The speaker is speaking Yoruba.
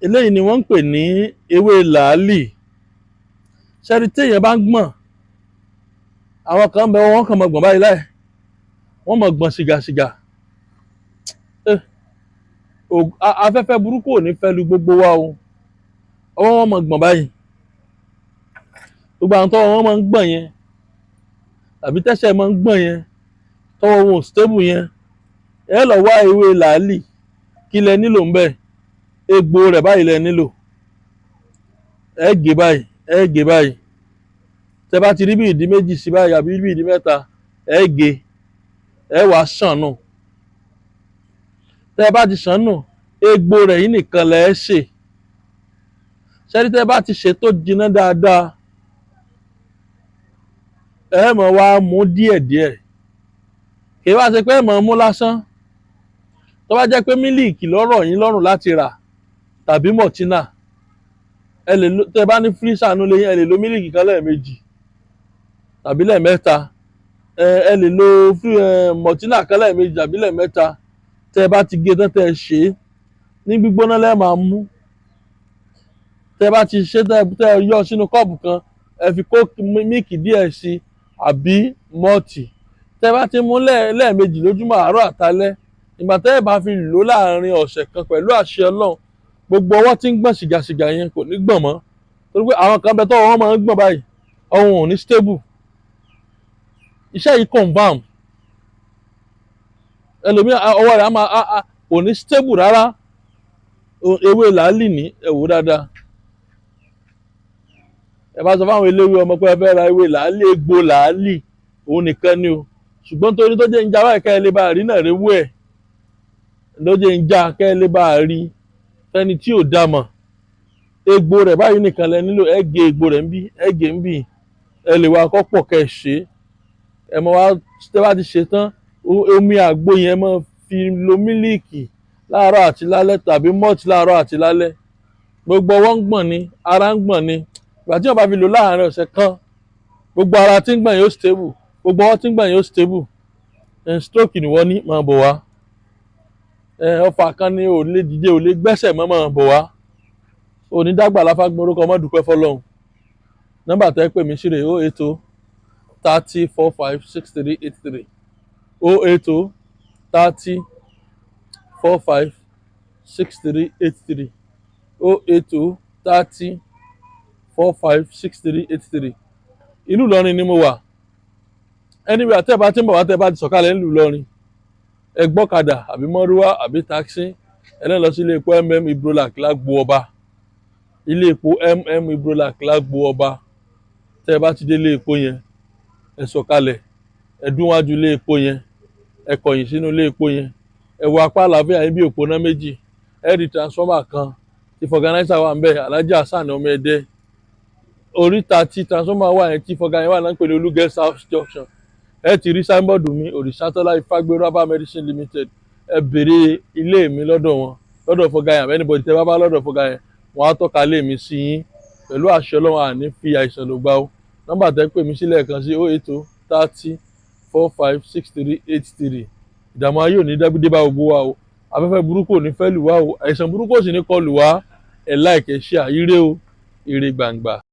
eléyìí ni wọ́n ń pè ní ewé làálì. Ṣẹ́ni téèyàn bá ń gbọ̀n, àwọn kan ń bẹ wọ́n kàn mọ́ gbọ̀n báyìí láì wọ́n mọ̀ gbọ̀n sìgàsìgà. Afẹ́fẹ́ burúkú ò ní fẹ́ lu gbogbo wa o, ọwọ́ wọn mọ̀ gbọ̀n báyìí. Gbogbo àwọn tọ́wọ́ wọn máa ń gbọ̀n yẹn tàbí tẹ́sẹ̀ máa ń gbọ̀n yẹn, tọ́wọ́ wọn ò stable yẹn, ẹ lọ wá ewé làálì. Kí lẹ nílò ńbẹ̀? Egbò rẹ̀ báyìí lẹ nílò. Ẹ gé báyìí, ẹ gé báyìí. Tẹ bá ti rí bí ìdí méjì sí báyìí àbí bí ìdí mẹ́ta, ẹ gé, ẹ wàá ṣàn nù. Tẹ bá ti ṣàn nù, egbò rẹ̀ yìí nìkan lẹ ṣe. Ṣẹ́ni tẹ bá ti ṣe tó jiná dáadáa, ẹ mọ̀ wá mú díẹ̀díẹ̀. Kì í wá ṣe pé ẹ mọ̀ mú lásán. Tó bá jẹ́ pé mílíìkì lọ́rọ̀ yín lọ́rùn láti rà tàbí mọ̀tínà, tẹ bá ní fírísà nínú ilé yín, ẹ lè lo mílíìkì kan lẹ́ẹ̀mejì tàbí lẹ́ẹ̀mẹ́ta. Ẹ lè lo mọ̀tínà kan lẹ́ẹ̀mejì tàbí lẹ́ẹ̀mẹ́ta. Tẹ bá ti gé tán tẹ ṣe é, ní gbígbóná lẹ́ẹ̀ máa mú. Tẹ bá ti ṣe tẹ yọ sínú kọ́ọ̀pù kan, ẹ fi míìkì díẹ̀ sí àbí mọ́ọ̀tì. Tẹ bá ti mú lẹ́ẹ̀mejì lójúmọ́, àárọ̀ àtalẹ́, ìgbà tẹ́ ẹ bá fi lò láàrin ọ̀sẹ̀ kan pẹ̀lú àṣẹ Ọlọ́run, gbogbo ọwọ́ tí ń gbọ̀n sìgàsìgà yẹn kò ní gbọ̀n mọ́. Torí pé àwọn kan bẹ tọ́wọ́ wọn máa ń gbọ̀n báyìí, ọwọ́ ò ní stable. Iṣẹ́ yìí confam. Ẹlòmíì ọwọ́ rẹ̀ kò ní stable rárá. Ewé làálì ní ẹ wò dáadáa. Ẹ bá sọ fáwọn eléwé ọmọ pé ẹ fẹ́ ra ewé làálì, egbò làálì, òun nìkan ni o. Ṣùgbọ́n torí tó jẹ́ ń já báyìí ká ẹ lè bá rí náà rewú ẹ̀ ló jẹ́ ń já ká ẹ lè bá rí fẹ́ni tí ò dá mọ̀. Egbò rẹ̀ báyìí nìkan lẹ nílò. Ẹ gé egbò rẹ̀ ń bí, ẹ gé ń bí. Ẹ lè wá kọ́pọ̀ kẹ́ ẹ ṣe. Ẹ mọ̀ wá tẹ́ bá ti ṣe tán, omi àgbo yẹn máa fi lo mílíìkì láàárọ̀ àti lálẹ́ tàbí mọ́ọ̀tì láàárọ̀ àti lálẹ́. Gbogbo ọwọ́ ń gbọ̀n ni, ara ń gbọ̀n ni. Ìgbà tí wọ́n bá fi lò láàárín ọ̀sẹ̀ kan, gbogbo ara tí ń gbọ̀n yóò stable, gbogbo ọwọ́ tí ń gbọ̀n yóò stable. Stroke ni wọ́n ní, máa bọ̀ wá. Ọfà kan ni ò lè dìde, ò lè gbẹ́sẹ̀ mọ́, máa bọ̀ wá. Onídàgbà láfágbọ́n orúkọ ọmọ dúpẹ́ fọlọ́run. Nọ́mbà tẹ́ pè mí sí rè 080 30 45 63 83 080 30 45 63 83 080 30 45 63 83. Ìlú Ìlọrin ni mo wà. Anyway, tẹ́ bá ti ń bọ̀ wá, tẹ́ bá ti sọ̀kalẹ̀ nílùú Ìlọrin, ẹ gbọ́kadà àbí mọ́rúwá àbí táksì, ẹ lọ sí ilé epo Ibrolac lágbo ọba. Ilé epo Ibrolac lágbo ọba. Tẹ́ bá ti dé ilé epo yẹn, ẹ sọ̀kalẹ̀, ẹ dún wájú ilé epo yẹn, ẹ kọ̀yìn sínú ilé epo yẹn, ẹ wo apá àlàáfíà yín bí òpónà méjì, ẹ rí transformer kan tí fọganáísà wà ń bẹ̀, Alhaji Hasan ọmọ Ẹdẹ. Oríta tí transformer wà yẹn tí fọganáísà wà náà ń pè ní Olú Guest House Junction. Ẹ ti rí signboard mi, Òrìṣàtọ́lá Ifágbéró Herbal Medicine Limited. Ẹ béèrè ilé mi lọ́dọ̀ wọn, lọ́dọ̀ fọganáísà àbí anybody tẹ́ bá bá lọ́dọ̀ fọganáísà, wọ́n á tọ́ka ilé mi sí yín. Pẹ̀lú àṣẹ Ọlọ́run, àní fi àìsàn ló gbà ó. Nọ́mbà tẹ́ pè mí sílẹ̀ kan sí 080 30 45 63 83. Ìdààmú ayé ò ní dé bá gbogbo wa o. Afẹ́fẹ́ burúkú ò ní fẹ́ lù wá o. Àìsàn burúkú ò sì ní kọlù wá. Ẹ like, ẹ share, ire o, ire gbàǹgbà.